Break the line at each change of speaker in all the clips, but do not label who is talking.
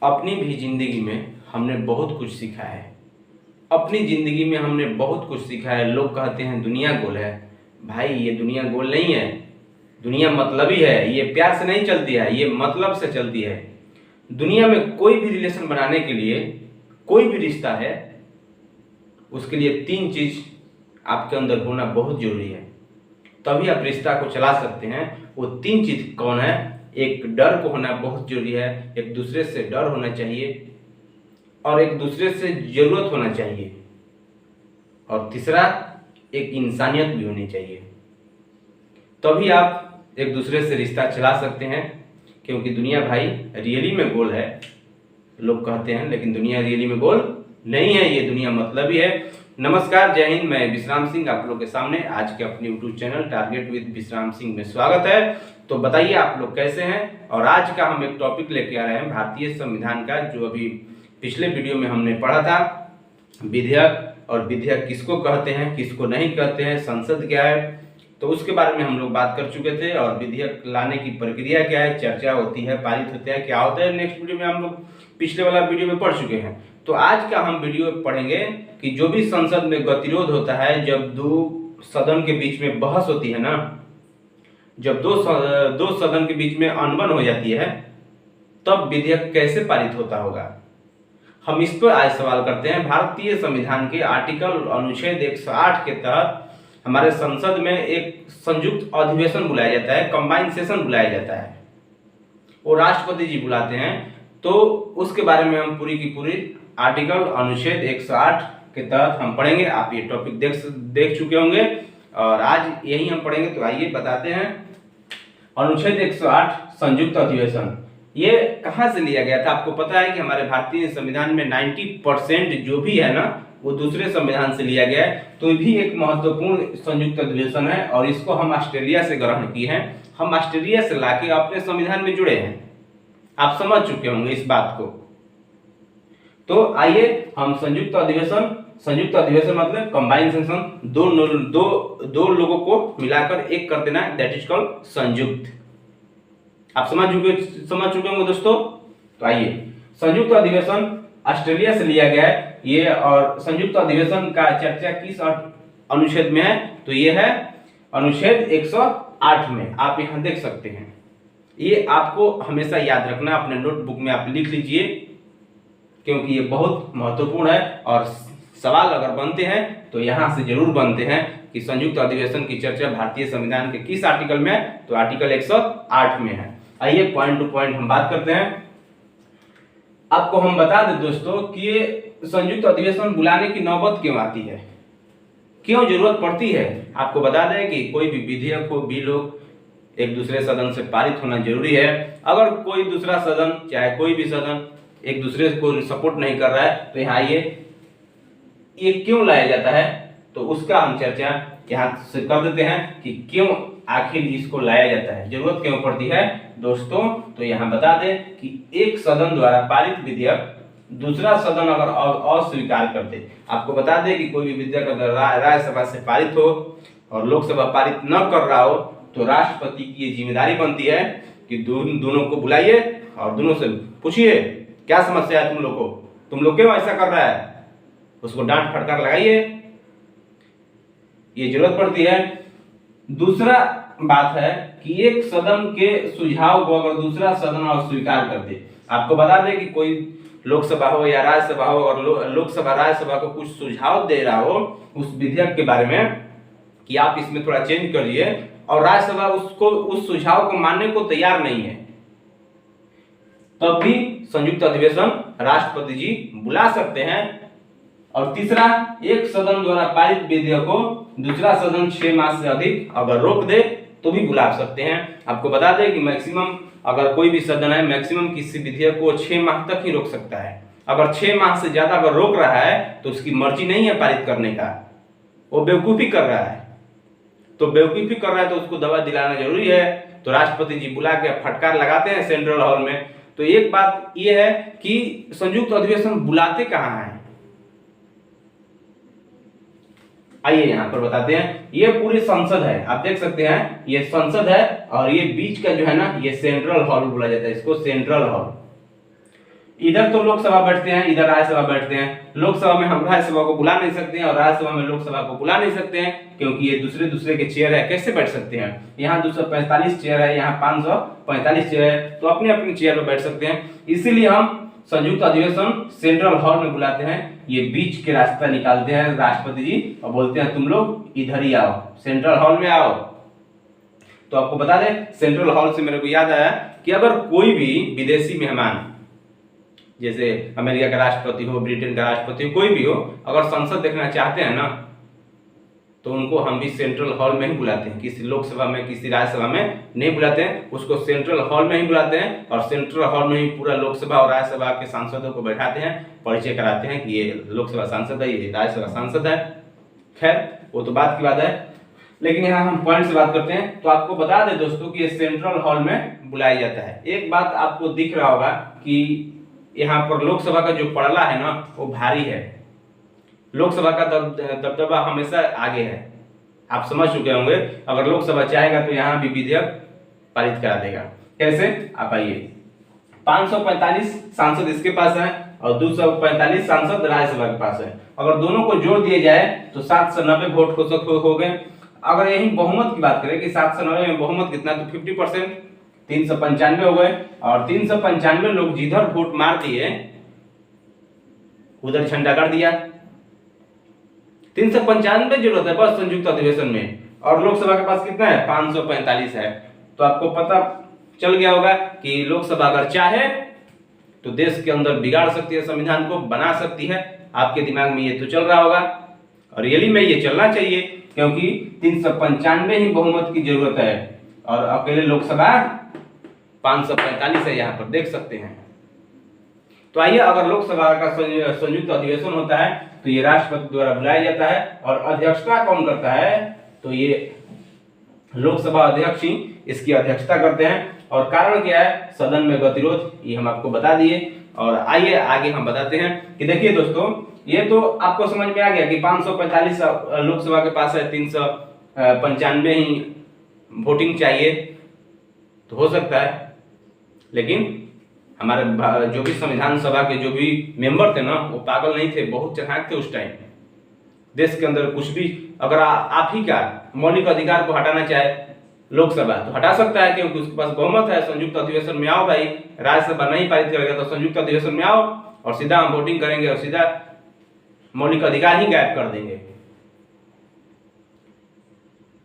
अपनी भी ज़िंदगी में हमने बहुत कुछ सीखा है। अपनी ज़िंदगी में हमने बहुत कुछ सीखा है। लोग कहते हैं दुनिया गोल है। भाई ये दुनिया गोल नहीं है, दुनिया मतलबी है। ये प्यार से नहीं चलती है, ये मतलब से चलती है। दुनिया में कोई भी रिलेशन बनाने के लिए, कोई भी रिश्ता है, उसके लिए 3 चीज़ आपके अंदर होना बहुत ज़रूरी है, तभी आप रिश्ता को चला सकते हैं। वो 3 चीज़ कौन है? एक डर को होना बहुत जरूरी है, एक दूसरे से डर होना चाहिए, और एक दूसरे से ज़रूरत होना चाहिए, और तीसरा एक इंसानियत भी होनी चाहिए। तभी आप एक दूसरे से रिश्ता चला सकते हैं। क्योंकि दुनिया भाई रियली में गोल है, लोग कहते हैं, लेकिन दुनिया रियली में गोल नहीं है, ये दुनिया मतलबी है। नमस्कार, जय हिंद। मैं विश्राम सिंह आप लोग के सामने आज के अपने यूट्यूब चैनल टारगेट विद विश्राम सिंह में स्वागत है। तो बताइए आप लोग कैसे हैं। और आज का हम एक टॉपिक लेके आ रहे हैं भारतीय संविधान का, जो अभी पिछले वीडियो में हमने पढ़ा था, विधेयक। और विधेयक किसको कहते हैं, किसको नहीं कहते हैं, संसद क्या है, तो उसके बारे में हम लोग बात कर चुके थे। और विधेयक लाने की प्रक्रिया क्या है, चर्चा होती है, पारित होते हैं, क्या होता है, नेक्स्ट वीडियो में हम लोग पिछले वाला वीडियो में पढ़ चुके हैं। तो आज का हम वीडियो पढ़ेंगे कि जो भी संसद में गतिरोध होता है, जब दो सदन के बीच में बहस होती है ना, जब दो सदन के बीच में अनबन हो जाती है, तब विधेयक कैसे पारित होता होगा, हम इस पर आज सवाल करते हैं। भारतीय संविधान के आर्टिकल अनुच्छेद 108 के तहत हमारे संसद में एक संयुक्त अधिवेशन बुलाया जाता है, कंबाइन सेशन बुलाया जाता है, वो राष्ट्रपति जी बुलाते हैं। तो उसके बारे में हम पूरी की पूरी आर्टिकल अनुच्छेद 108 के तहत हम पढ़ेंगे। आप ये टॉपिक देख चुके होंगे और आज यही हम पढ़ेंगे। तो आइए बताते हैं। अनुच्छेद 108 संयुक्त अधिवेशन, ये कहाँ से लिया गया था? आपको पता है कि हमारे भारतीय संविधान में 90% जो भी है ना, वो दूसरे संविधान से लिया गया है। तो ये भी एक महत्वपूर्ण संयुक्त अधिवेशन है, और इसको हम ऑस्ट्रेलिया से ग्रहण किए हैं। हम ऑस्ट्रेलिया से लाके अपने संविधान में जुड़े हैं। आप समझ चुके होंगे इस बात को। तो आइए हम संयुक्त अधिवेशन मतलब कंबाइन सेशन, दो लोगों को मिलाकर एक कर देना, दैट इज कॉल्ड संयुक्त। आप समझ चुके होंगे दोस्तों। तो आइए, संयुक्त अधिवेशन ऑस्ट्रेलिया से लिया गया है ये। और संयुक्त अधिवेशन का चर्चा किस अनुच्छेद में है? तो ये है अनुच्छेद 108 में। आप यहाँ देख सकते हैं। ये आपको हमेशा याद रखना, अपने नोटबुक में आप लिख लीजिए, क्योंकि ये बहुत महत्वपूर्ण है। और सवाल अगर बनते हैं तो यहाँ से जरूर बनते हैं कि संयुक्त अधिवेशन की चर्चा भारतीय संविधान के किस आर्टिकल में है? तो आर्टिकल 108 में है। आइए पॉइंट टू पॉइंट हम बात करते हैं। आपको हम बता दें दोस्तों कि ये संयुक्त अधिवेशन बुलाने की नौबत क्यों आती है, क्यों जरूरत पड़ती है। आपको बता दें कि कोई भी विधेयक हो, बिल हो, एक दूसरे सदन से पारित होना जरूरी है। अगर कोई दूसरा सदन, चाहे कोई भी सदन, एक दूसरे को सपोर्ट नहीं कर रहा है, तो यहाँ ये क्यों लाया जाता है, तो उसका हम चर्चा यहाँ से कर देते हैं कि क्यों आखिर इसको लाया जाता है, जरूरत क्यों पड़ती है दोस्तों। तो यहाँ बता दें कि एक सदन द्वारा पारित विधेयक दूसरा सदन अगर अस्वीकार कर दे, आपको बता दें कि कोई भी विधेयक अगर राज्यसभा से पारित हो और लोकसभा पारित न कर रहा हो, तो राष्ट्रपति की ये जिम्मेदारी बनती है कि दोनों को बुलाइए और दोनों से पूछिए क्या समस्या है तुम लोग क्यों ऐसा कर रहा है, उसको डांट फटकार लगाइए। ये जरूरत पड़ती है। दूसरा बात है कि एक सदन के सुझाव को अगर दूसरा सदन अस्वीकार कर दे, आपको बता दें कि कोई लोकसभा हो या राज्यसभा हो, और लोकसभा राज्यसभा को कुछ सुझाव दे रहा हो उस विधेयक के बारे में कि आप इसमें थोड़ा चेंज करिए, और राज्यसभा उसको उस सुझाव को मानने को तैयार नहीं है, तब भी संयुक्त अधिवेशन राष्ट्रपति जी बुला सकते हैं। और तीसरा, एक सदन द्वारा पारित विधेयक को दूसरा सदन 6 माह से अधिक अगर रोक दे तो भी बुला सकते हैं। आपको बता दें कि मैक्सिमम, अगर कोई भी सदन है, मैक्सिमम किसी विधेयक को 6 माह तक ही रोक सकता है। अगर 6 माह से ज्यादा अगर रोक रहा है तो उसकी मर्जी नहीं है पारित करने का, वो बेवकूफी कर रहा है। तो बेवकूफी कर रहा है तो उसको दवा दिलाना जरूरी है। तो राष्ट्रपति जी बुला के फटकार लगाते हैं सेंट्रल हॉल में। तो एक बात यह है कि संयुक्त अधिवेशन बुलाते कहाँ हैं, आइए यहाँ पर बताते हैं। ये पूरी संसद है, आप देख सकते हैं, ये संसद है, और ये बीच का जो है ना, ये सेंट्रल हॉल बोला जाता है, इसको सेंट्रल हॉल। इधर तो लोकसभा बैठते हैं, इधर राज्यसभा बैठते हैं। लोकसभा में हम राज्यसभा को बुला नहीं सकते हैं और राज्यसभा में लोकसभा को बुला नहीं सकते हैं, क्योंकि ये दूसरे दूसरे के चेयर है, कैसे बैठ सकते हैं। यहाँ 245 चेयर है, यहाँ 545 चेयर है, तो अपने अपने चेयर पर बैठ सकते हैं। इसीलिए हम संयुक्त अधिवेशन सेंट्रल हॉल में बुलाते हैं। ये बीच के रास्ता निकालते हैं राष्ट्रपति जी और बोलते हैं तुम लोग इधर ही आओ, सेंट्रल हॉल में आओ। तो आपको बता दें, सेंट्रल हॉल से मेरे को याद आया कि अगर कोई भी विदेशी मेहमान, जैसे अमेरिका का राष्ट्रपति हो, ब्रिटेन का राष्ट्रपति हो, कोई भी हो, अगर संसद देखना चाहते हैं ना, तो उनको हम भी सेंट्रल हॉल में ही बुलाते हैं। किसी लोकसभा में, किसी राज्यसभा में नहीं बुलाते हैं, उसको सेंट्रल हॉल में ही बुलाते हैं और सेंट्रल हॉल में ही पूरा लोकसभा और राज्यसभा के सांसदों को बैठाते हैं, परिचय कराते हैं कि ये लोकसभा सांसद है, ये राज्यसभा सांसद है। खैर वो तो बात की बात है, लेकिन यहाँ हम पॉइंट से बात करते हैं। तो आपको बता दें दोस्तों कि ये सेंट्रल हॉल में बुलाया जाता है। एक बात आपको दिख रहा होगा कि यहाँ पर लोकसभा का जो पड़ला है ना, वो भारी है। लोकसभा का दबदबा हमेशा आगे है, आप समझ चुके होंगे। अगर लोकसभा चाहेगा तो यहाँ भी विधेयक पारित करा देगा। कैसे, आप आइए। 545 सांसद इसके पास है और 245 सांसद राज्यसभा के पास है। अगर दोनों को जोड़ दिए जाए तो 790 वोट हो गए। अगर यही बहुमत की बात करें कि 790 में बहुमत कितना, तो 50%, 395 हो गए। और 395 लोग जिधर वोट मार दिए उधर झंडा गाड़ दिया। 395 जरूरत है बस संयुक्त अधिवेशन में, और लोकसभा के पास कितना है, 545 है। तो आपको पता चल गया होगा कि लोकसभा अगर चाहे तो देश के अंदर बिगाड़ सकती है, संविधान को बना सकती है। आपके दिमाग में ये तो चल रहा होगा, और रियली में ये चलना चाहिए, क्योंकि 395 ही बहुमत की जरूरत है और अकेले लोकसभा 545 है, यहाँ पर देख सकते हैं। तो आइए, अगर लोकसभा का संयुक्त अधिवेशन होता है तो ये राष्ट्रपति द्वारा बुलाया जाता है, और अध्यक्षता कौन करता है, तो ये लोकसभा अध्यक्ष ही इसकी अध्यक्षता करते हैं। और कारण क्या है, सदन में गतिरोध, ये हम आपको बता दिए। और आइए आगे हम बताते हैं कि देखिए दोस्तों, ये तो आपको समझ में आ गया कि 545 लोकसभा के पास है, 395 ही वोटिंग चाहिए, तो हो सकता है। लेकिन हमारे जो भी संविधान सभा के जो भी मेंबर थे ना, वो पागल नहीं थे, बहुत चालाक थे उस टाइम। देश के अंदर कुछ भी अगर आप ही का मौलिक अधिकार को हटाना चाहे लोकसभा, तो हटा सकता है, क्योंकि उसके पास बहुमत है। संयुक्त अधिवेशन में आओ भाई, राज्यसभा नहीं पारित करेगा तो संयुक्त अधिवेशन में आओ और सीधा हम वोटिंग करेंगे और सीधा मौलिक अधिकार ही गायब कर देंगे।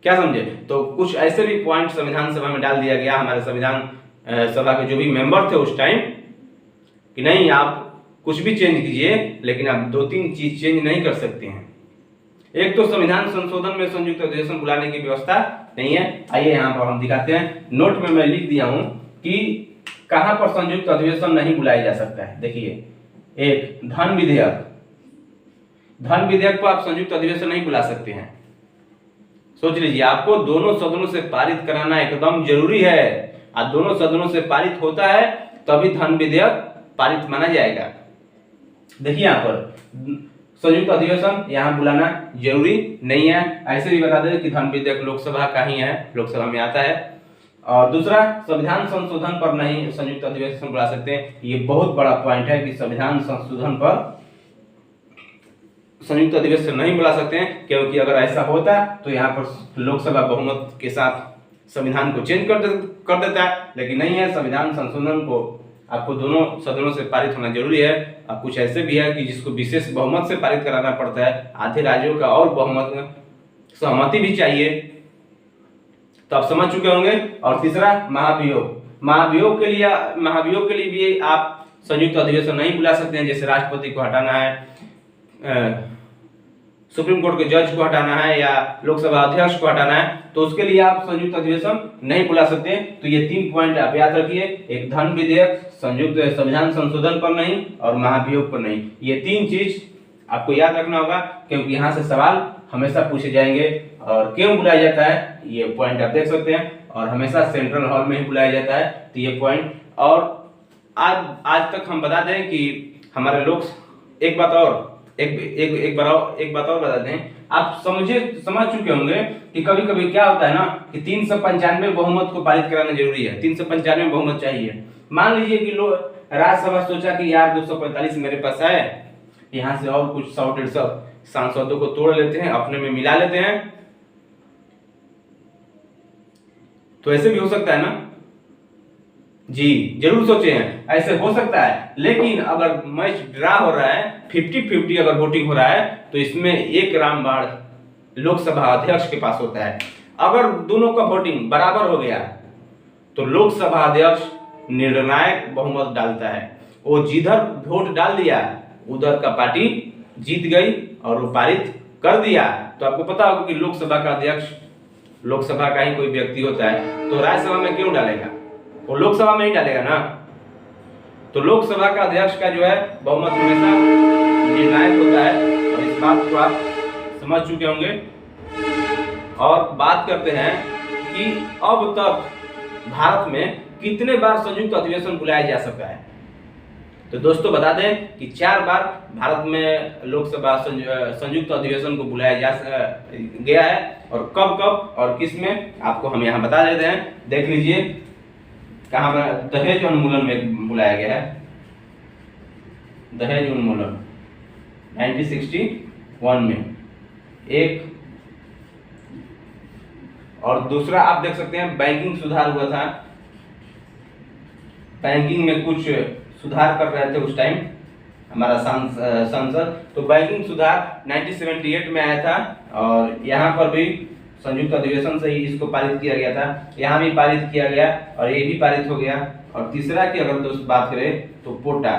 क्या समझे? तो कुछ ऐसे भी पॉइंट संविधान सभा में डाल दिया गया, हमारे संविधान सभा के जो भी मेंबर थे उस टाइम, कि नहीं आप कुछ भी चेंज कीजिए, लेकिन आप 2-3 चीज चेंज नहीं कर सकते हैं। एक तो संविधान संशोधन में संयुक्त अधिवेशन बुलाने की व्यवस्था नहीं है। आइए यहाँ पर हम दिखाते हैं, नोट में मैं लिख दिया हूं कि कहां पर संयुक्त अधिवेशन नहीं बुलाया जा सकता है। देखिए, एक धन विधेयक, धन विधेयक को आप संयुक्त अधिवेशन नहीं बुला सकते हैं। सोच लीजिए, आपको दोनों सदनों से पारित कराना एकदम जरूरी है। आज दोनों सदनों से पारित होता है तभी धन विधेयक पारित माना जाएगा। देखिए यहाँ पर संयुक्त अधिवेशन यहाँ बुलाना जरूरी नहीं है। ऐसे भी बता दें कि धन विधेयक लोकसभा का ही है, लोकसभा में आता है। और दूसरा, संविधान संशोधन पर नहीं संयुक्त अधिवेशन बुला सकते। ये बहुत बड़ा पॉइंट है कि संविधान संशोधन पर संयुक्त अधिवेशन नहीं बुला सकते हैं, क्योंकि अगर ऐसा होता तो यहाँ पर लोकसभा बहुमत के साथ संविधान को चेंज कर देता है, लेकिन नहीं है। संविधान संशोधन को आपको दोनों सदनों से पारित होना जरूरी है। अब कुछ ऐसे भी है कि जिसको विशेष बहुमत से पारित कराना पड़ता है, आधे राज्यों का और बहुमत सहमति भी चाहिए, तो आप समझ चुके होंगे। और तीसरा, महाभियोग, महाभियोग के लिए भी आप संयुक्त अधिवेशन नहीं बुला सकते हैं। जैसे राष्ट्रपति को हटाना है, सुप्रीम कोर्ट के जज को हटाना है, या लोकसभा अध्यक्ष को हटाना है, तो उसके लिए आप संयुक्त अधिवेशन नहीं बुला सकते। तो ये 3 पॉइंट आप याद रखिए, एक धन विधेयक, संयुक्त संविधान संशोधन पर नहीं, और महाभियोग पर नहीं। ये 3 चीज आपको याद रखना होगा, क्योंकि यहाँ से सवाल हमेशा पूछे जाएंगे। और क्यों बुलाया जाता है, ये पॉइंट आप देख सकते हैं। और हमेशा सेंट्रल हॉल में ही बुलाया जाता है, तो ये पॉइंट। और आज तक हम बता दें कि हमारे लोग, एक बात और बता दें, आप समझ चुके होंगे कि कभी कभी क्या होता है ना, कि 395 बहुमत को पारित कराना जरूरी है, 395 बहुमत चाहिए। मान लीजिए कि लोग राज्यसभा सोचा कि यार 245 मेरे पास है, यहाँ से और कुछ 100-150 सांसदों को तोड़ लेते हैं, अपने में मिला लेते हैं, तो ऐसे भी हो सकता है ना जी, जरूर सोचे हैं ऐसे हो सकता है। लेकिन अगर मैच ड्रा हो रहा है, 50-50 अगर वोटिंग हो रहा है, तो इसमें एक रामबाण लोकसभा अध्यक्ष के पास होता है। अगर दोनों का वोटिंग बराबर हो गया तो लोकसभा अध्यक्ष निर्णायक बहुमत डालता है। वो जिधर वोट डाल दिया उधर का पार्टी जीत गई और वो पारित कर दिया। तो आपको पता होगा कि लोकसभा का अध्यक्ष लोकसभा का ही कोई व्यक्ति होता है, तो राज्यसभा में क्यों डालेगा, वो लोकसभा में ही डालेगा ना। तो लोकसभा का अध्यक्ष का जो है बहुमत हमेशा निर्णायक होता है, और इस बात को आप समझ चुके होंगे। और बात करते हैं कि अब तक भारत में कितने बार संयुक्त अधिवेशन बुलाया जा सकता है। तो दोस्तों बता दें कि 4 बार भारत में लोकसभा संयुक्त अधिवेशन को बुलाया गया है, और कब कब और किस में आपको हम यहाँ बता देते हैं। देख लीजिए कहाँ पर दहेज उन्मूलन में बुलाया गया है, दहेज उन्मूलन 1961 में एक, और दूसरा आप देख सकते हैं बैंकिंग सुधार हुआ था, बैंकिंग में कुछ सुधार कर रहे थे उस टाइम हमारा सांसद, तो बैंकिंग सुधार 1978 में आया था, और यहाँ पर भी संयुक्त अधिवेशन से ही इसको पारित किया गया था, यहाँ भी पारित किया गया और ये भी पारित हो गया। और तीसरा की अगर दोस्त बात करें तो पोटा,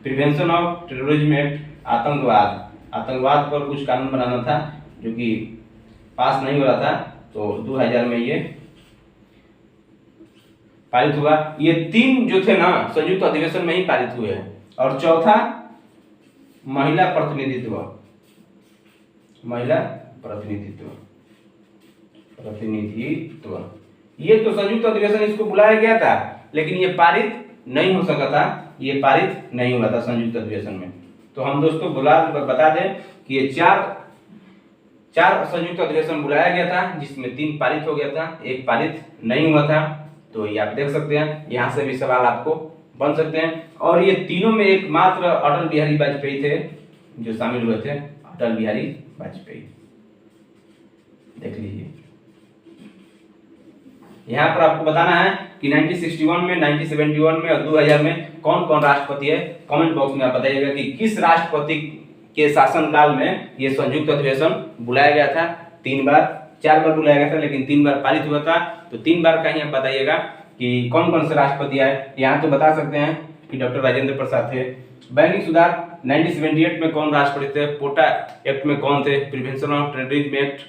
प्रिवेंशन ऑफ टेररिज्म एक्ट, आतंकवाद पर कुछ कानून बनाना था जो कि पास नहीं हो रहा था, तो 2000 में ये पारित हुआ। ये 3 जो थे ना संयुक्त अधिवेशन में ही पारित हुए हैं। और चौथा महिला प्रतिनिधित्व, ये तो संयुक्त अधिवेशन इसको बुलाया गया था, लेकिन ये पारित नहीं हो सका था, ये पारित नहीं हुआ था संयुक्त अधिवेशन में। तो हम दोस्तों बता दें कि ये 4 संयुक्त अधिवेशन बुलाया गया था, जिसमें 3 पारित हो गया था, 1 पारित नहीं हुआ था। तो ये आप देख सकते हैं, यहाँ से भी सवाल आपको बन सकते हैं। और ये तीनों में एकमात्र अटल बिहारी वाजपेयी थे जो शामिल हुए थे, अटल बिहारी वाजपेयी, देख लीजिए। यहाँ पर आपको बताना है कि 1961 में, 1971 में और 2000 में कौन कौन राष्ट्रपति है। कमेंट बॉक्स में आप बताइएगा कि किस राष्ट्रपति के शासनकाल में ये संयुक्त अधिवेशन बुलाया गया था। 3 बार, 4 बार बुलाया गया था, लेकिन 3 बार पारित हुआ था। तो 3 बार का ही आप बताइएगा कि कौन कौन से राष्ट्रपति आए। यहाँ तो बता सकते हैं कि डॉक्टर राजेंद्र प्रसाद थे। बैंकिंग सुधार 1978 में कौन राष्ट्रपति थे, पोटा एक्ट में कौन थे, प्रिवेंशन ऑफ टेररिज्म एक्ट,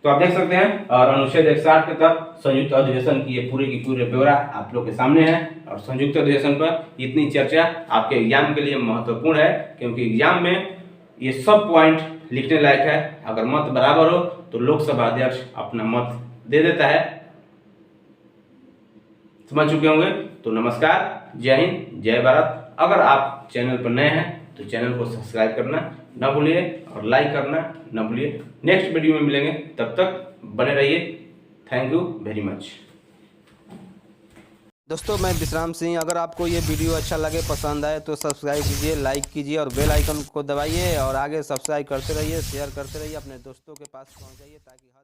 तो आप देख सकते हैं। और अनुच्छेद 61 के तहत संयुक्त अधिवेशन की ये पूरे की पूरे ब्यौरा आप लोग के सामने है। और संयुक्त अधिवेशन पर इतनी चर्चा आपके एग्जाम के लिए महत्वपूर्ण है, क्योंकि एग्जाम में ये सब पॉइंट लिखने लायक है। अगर मत बराबर हो तो लोकसभा अध्यक्ष अपना मत दे देता है। समझ चुके होंगे। तो नमस्कार, जय हिंद, जय भारत। अगर आप चैनल पर नए हैं तो चैनल को सब्सक्राइब करना ना भूलिए और लाइक करना ना भूलिए। नेक्स्ट वीडियो में मिलेंगे, तब तक बने रहिए। Thank you very much.
दोस्तों मैं विश्राम सिंह, अगर आपको ये वीडियो अच्छा लगे, पसंद आए तो सब्सक्राइब कीजिए, लाइक कीजिए और बेल आइकन को दबाइए, और आगे सब्सक्राइब करते रहिए, शेयर करते रहिए, अपने दोस्तों के पास पहुंचाइए ताकि हर